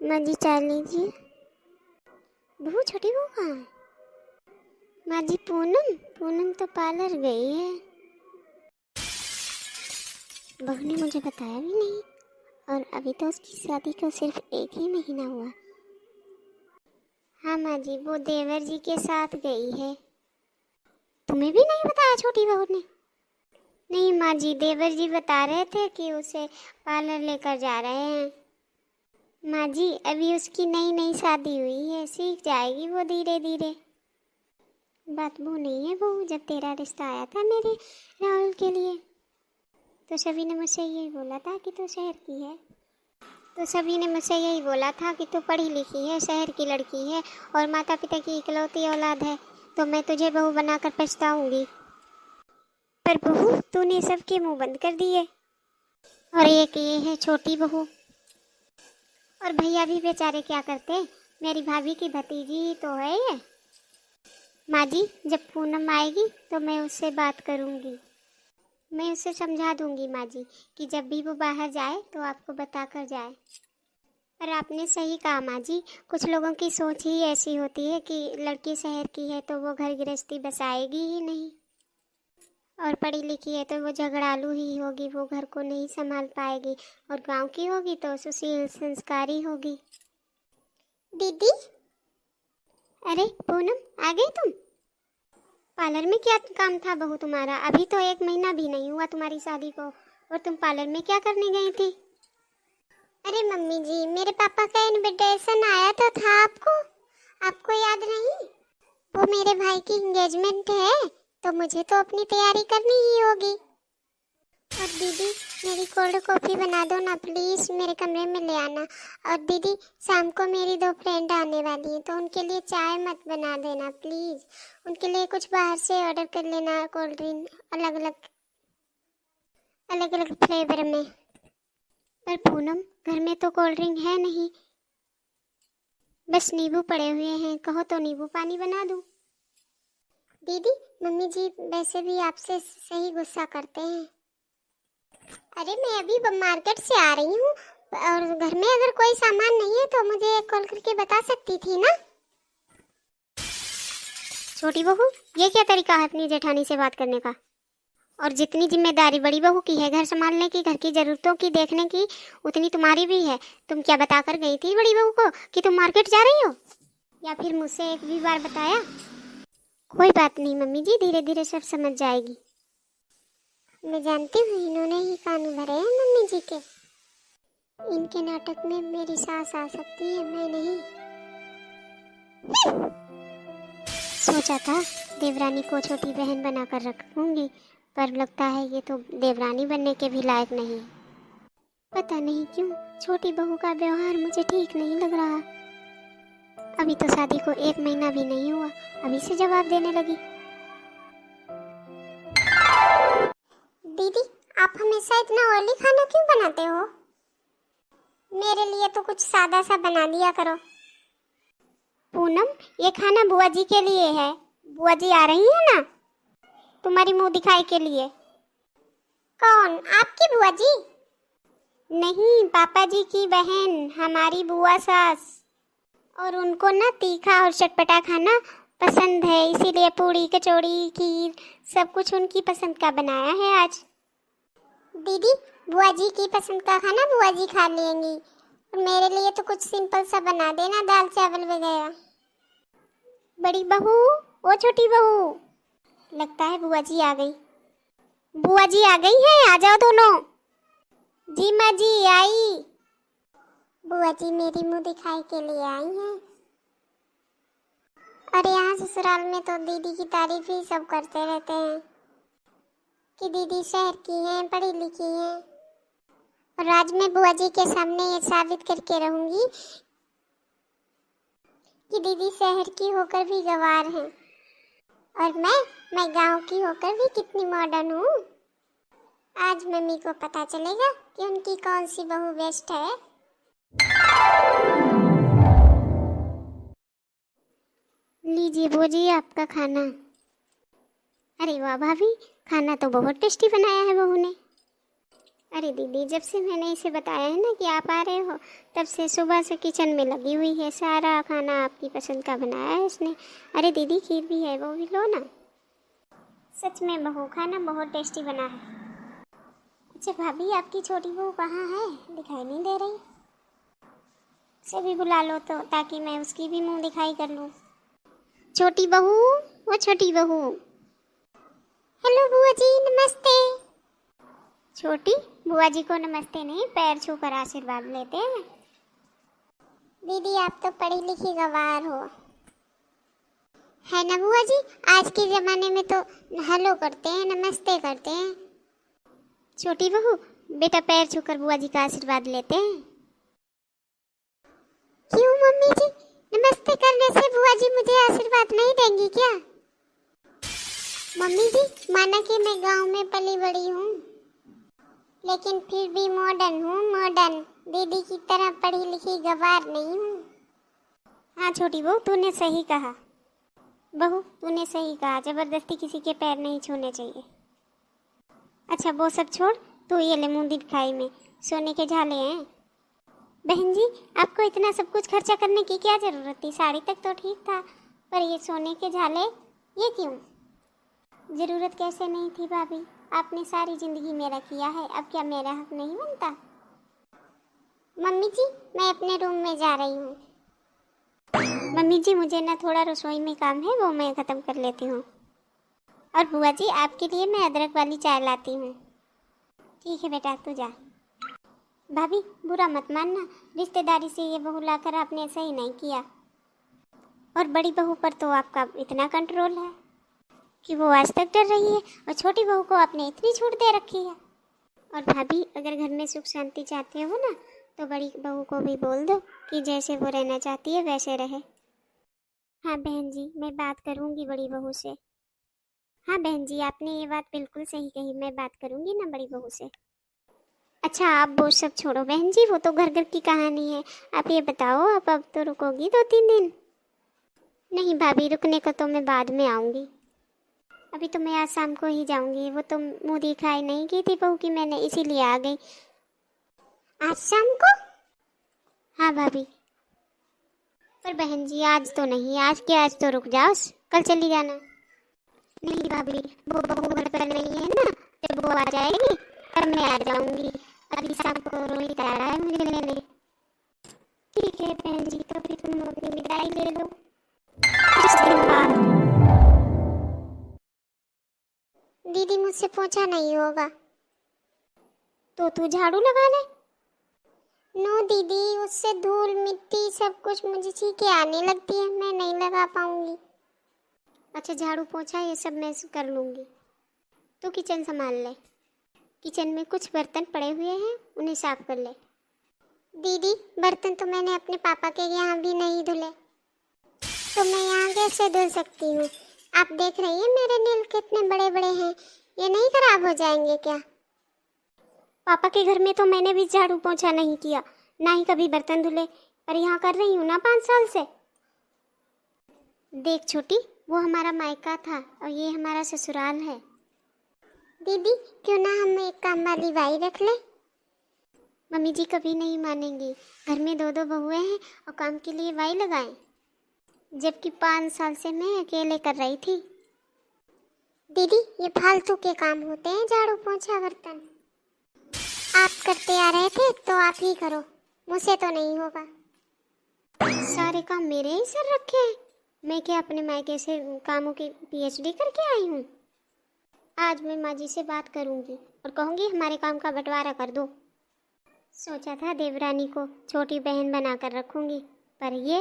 माँ जी चाय लीजिए। बहू छोटी बहू कहाँ है? माँ जी पूनम पूनम तो पार्लर गई है। बहू ने मुझे बताया भी नहीं और अभी तो उसकी शादी को सिर्फ 1 ही महीना हुआ। हाँ माँ जी, वो देवर जी के साथ गई है। तुम्हें भी नहीं बताया छोटी बहू ने? नहीं माँ जी, देवर जी बता रहे थे कि उसे पार्लर लेकर जा रहे हैं। माँ जी अभी उसकी नई नई शादी हुई है, सीख जाएगी वो धीरे धीरे। बात वो नहीं है बहू, जब तेरा रिश्ता आया था मेरे राहुल के लिए तो सभी ने मुझसे यही बोला था कि तू शहर की है। कि तू पढ़ी लिखी है, शहर की लड़की है और माता पिता की इकलौती औलाद है, तो मैं तुझे बहू बनाकर पछताऊंगी। पर बहू तूने सबके मुंह बंद कर दिए। और एक ये है छोटी बहू। और भैया भी बेचारे क्या करते, मेरी भाभी की भतीजी ही तो है ये। माँ जी जब पूनम आएगी तो मैं उससे बात करूँगी, मैं उसे समझा दूँगी माँ जी कि जब भी वो बाहर जाए तो आपको बता कर जाए। पर आपने सही कहा माँ जी, कुछ लोगों की सोच ही ऐसी होती है कि लड़की शहर की है तो वो घर गृहस्थी बसाएगी ही नहीं, और पढ़ी लिखी है तो वो झगड़ालू ही होगी, वो घर को नहीं संभाल पाएगी, और गांव की होगी तो सुशील संस्कारी होगी। दीदी, अरे पूनम आ गई तुम? पार्लर में क्या काम था बहू तुम्हारा? अभी तो 1 महीना भी नहीं हुआ तुम्हारी शादी को और तुम पार्लर में क्या करने गई थी? अरे मम्मी जी, मेरे पापा का इनविटेशन आया तो था आपको याद नहीं? वो मेरे भाई की एंगेजमेंट है तो मुझे तो अपनी तैयारी करनी ही होगी। और दीदी मेरी कोल्ड कॉफ़ी बना दो ना प्लीज़, मेरे कमरे में ले आना। और दीदी शाम को मेरी 2 फ्रेंड आने वाली हैं तो उनके लिए चाय मत बना देना प्लीज़, उनके लिए कुछ बाहर से ऑर्डर कर लेना, कोल्ड ड्रिंक अलग अलग फ्लेवर में। पर पूनम घर में तो कोल्ड ड्रिंक है नहीं, बस नींबू पड़े हुए हैं, कहो तो नींबू पानी बना दूँ। दीदी मम्मी जी वैसे भी आपसे सही गुस्सा करते हैं। अरे मैं अभी मार्केट से आ रही हूँ और घर में अगर कोई सामान नहीं है तो मुझे कॉल करके बता सकती थी ना। छोटी बहू ये क्या तरीका है अपनी जेठानी से बात करने का? और जितनी जिम्मेदारी बड़ी बहू की है घर संभालने की, घर की जरूरतों की देखने की, उतनी तुम्हारी भी है। तुम क्या बताकर गई थी बड़ी बहू को कि तुम मार्केट जा रही हो, या फिर मुझसे एक भी बार बताया? कोई बात नहीं मम्मी जी, धीरे धीरे सब समझ जाएगी। मैं जानती हूँ इन्होंने ही कान भरे हैं मम्मी जी के। इनके नाटक में मेरी सास आ सकती है, मैं नहीं। सोचा था देवरानी को छोटी बहन बनाकर रखूंगी, पर लगता है ये तो देवरानी बनने के भी लायक नहीं। पता नहीं क्यों छोटी बहू का व्यवहार मुझे ठीक नहीं लग रहा। अभी तो शादी को 1 महीना भी नहीं हुआ, अभी से जवाब देने लगी। दीदी आप हमेशा इतना ऑयली खाना क्यों बनाते हो? मेरे लिए तो कुछ सादा सा बना दिया करो। पूनम ये खाना बुआ जी के लिए है, बुआ जी आ रही है ना तुम्हारी मुंह दिखाई के लिए। कौन, आपकी बुआ जी? नहीं, पापा जी की बहन, हमारी बुआ सास। और उनको ना तीखा और चटपटा खाना पसंद है, इसीलिए पूड़ी कचौड़ी खीर सब कुछ उनकी पसंद का बनाया है आज। दीदी बुआ जी की पसंद का खाना बुआ जी खा लेंगी, और मेरे लिए तो कुछ सिंपल सा बना देना, दाल चावल वगैरह। बड़ी बहू, ओ छोटी बहू, लगता है बुआ जी आ गई। बुआ जी आ गई है, आ जाओ दोनों। जी माँ जी आई। बुआ जी मेरी मुंह दिखाई के लिए आई हैं। और यहाँ ससुराल में तो दीदी की तारीफ ही सब करते रहते हैं कि दीदी शहर की हैं, पढ़ी लिखी हैं। और आज मैं बुआ जी के सामने ये साबित करके रहूंगी कि दीदी शहर की होकर भी गंवार हैं, और मैं गांव की होकर भी कितनी मॉडर्न हूँ। आज मम्मी को पता चलेगा कि उनकी कौन सी बहू बेस्ट है। लीजिए बुआ जी आपका खाना। अरे वाह भाभी, खाना तो बहुत टेस्टी बनाया है बहू ने। अरे दीदी, जब से मैंने इसे बताया है ना कि आप आ रहे हो, तब से सुबह से किचन में लगी हुई है। सारा खाना आपकी पसंद का बनाया है उसने। अरे दीदी, खीर भी है, वो भी लो ना। सच में बहू, खाना बहुत टेस्टी बना है। अच्छा भाभी, आपकी छोटी बहू कहाँ है? दिखाई नहीं दे रही। उसे भी बुला लो तो, ताकि मैं उसकी भी मुंह दिखाई कर लूँ। छोटी बहू, वो छोटी बहू। हेलो बुआ जी, नमस्ते। छोटी बुआ जी को नमस्ते नहीं, पैर छू कर आशीर्वाद लेते हैं। दीदी, आप तो पढ़ी लिखी गवार हो, है ना बुआ जी? आज के जमाने में तो हेलो करते हैं, नमस्ते करते हैं। छोटी बहू, बेटा पैर छूकर बुआ जी का आशीर्वाद लेते हैं। क्यों मम्मी जी, नमस्ते करने से बुआ जी मुझे आशीर्वाद नहीं देंगी क्या? मम्मी जी, माना कि मैं गांव में पली बड़ी हूँ, लेकिन फिर भी मॉडर्न हूँ, मॉडर्न। दीदी की तरह पढ़ी लिखी गवार नहीं हूँ। हाँ छोटी बहू, तूने सही कहा। बहू, तूने सही कहा, जबरदस्ती किसी के पैर नहीं छूने चाहिए। अच्छा वो सब छोड़, तू ये ले मुंह दिखाई में सोने के झाले हैं। बहन जी, आपको इतना सब कुछ खर्चा करने की क्या जरूरत थी? साड़ी तक तो ठीक था, पर ये सोने के झाले, ये क्यों? जरूरत कैसे नहीं थी भाभी, आपने सारी जिंदगी मेरा किया है, अब क्या मेरा हक नहीं बनता? मम्मी जी, मैं अपने रूम में जा रही हूँ। मम्मी जी, मुझे ना थोड़ा रसोई में काम है, वो मैं ख़त्म कर लेती हूँ। और बुआ जी, आपके लिए मैं अदरक वाली चाय लाती हूँ। ठीक है बेटा, तू जा। भाभी, बुरा मत मानना, रिश्तेदारी से ये बहू लाकर आपने सही नहीं किया। और बड़ी बहू पर तो आपका इतना कंट्रोल है कि वो आज तक डर रही है, और छोटी बहू को आपने इतनी छूट दे रखी है। और भाभी, अगर घर में सुख शांति चाहते हो ना, तो बड़ी बहू को भी बोल दो कि जैसे वो रहना चाहती है वैसे रहे। हाँ बहन जी, मैं बात करूँगी बड़ी बहू से। हाँ बहन जी, आपने ये बात बिल्कुल सही कही, मैं बात करूँगी ना बड़ी बहू से। अच्छा आप वो सब छोड़ो बहन जी, वो तो घर घर की कहानी है। आप ये बताओ, आप अब तो रुकोगी 2-3 दिन? नहीं भाभी, रुकने को तो मैं बाद में आऊँगी। अभी तो मैं आज शाम को ही जाऊँगी। वो तो मुँह दिखाई नहीं की थी बहू की मैंने, इसीलिए आ गई। आज शाम को? हाँ भाभी। पर बहन जी, आज तो नहीं, आज के आज तो रुक जाओ, कल चली जाना। नहीं भाभी, वो बहू घर पर नहीं है ना, जब वो आ जाएगी तब मैं आ जाऊंगी। अभी शाम को रोहित आ रहा है मुझे लेने। ठीक है बहन जी, तो फिर तुम अपनी विदाई ले लो। कुछ दिन बाद। दीदी, मुझसे पोछा नहीं होगा तो तू झाड़ू लगा ले। नो दीदी, उससे धूल मिट्टी सब कुछ मुझे छींके आने लगती है, मैं नहीं लगा पाऊंगी। अच्छा, झाड़ू पोछा ये सब मैं कर लूँगी, तू किचन संभाल ले। किचन में कुछ बर्तन पड़े हुए हैं, उन्हें साफ कर ले। दीदी, बर्तन तो मैंने अपने पापा के यहाँ भी नहीं धुले, तो मैं यहाँ कैसे धुल सकती हूँ? आप देख रही हैं मेरे नील कितने बड़े बड़े हैं, ये नहीं खराब हो जाएंगे क्या? पापा के घर में तो मैंने भी झाड़ू पोछा नहीं किया, ना ही कभी बर्तन धुले, पर यहाँ कर रही हूँ ना 5 साल से। देख छोटी, वो हमारा मायका था और ये हमारा ससुराल है। दीदी, क्यों ना हम एक काम वाली बाई रख ले? मम्मी जी कभी नहीं मानेंगी, घर में 2-2 बहुएं हैं और काम के लिए बाई लगाएं, जबकि 5 साल से मैं अकेले कर रही थी। दीदी, ये फालतू के काम होते हैं, झाड़ू पोछा बर्तन आप करते आ रहे थे तो आप ही करो, मुझसे तो नहीं होगा। सारे काम मेरे ही सर रखे हैं, मैं क्या अपने मायके से कामों की PhD करके आई हूँ? आज मैं माँ जी से बात करूँगी और कहूँगी हमारे काम का बंटवारा कर दो। सोचा था देवरानी को छोटी बहन बनाकर रखूँगी, पर ये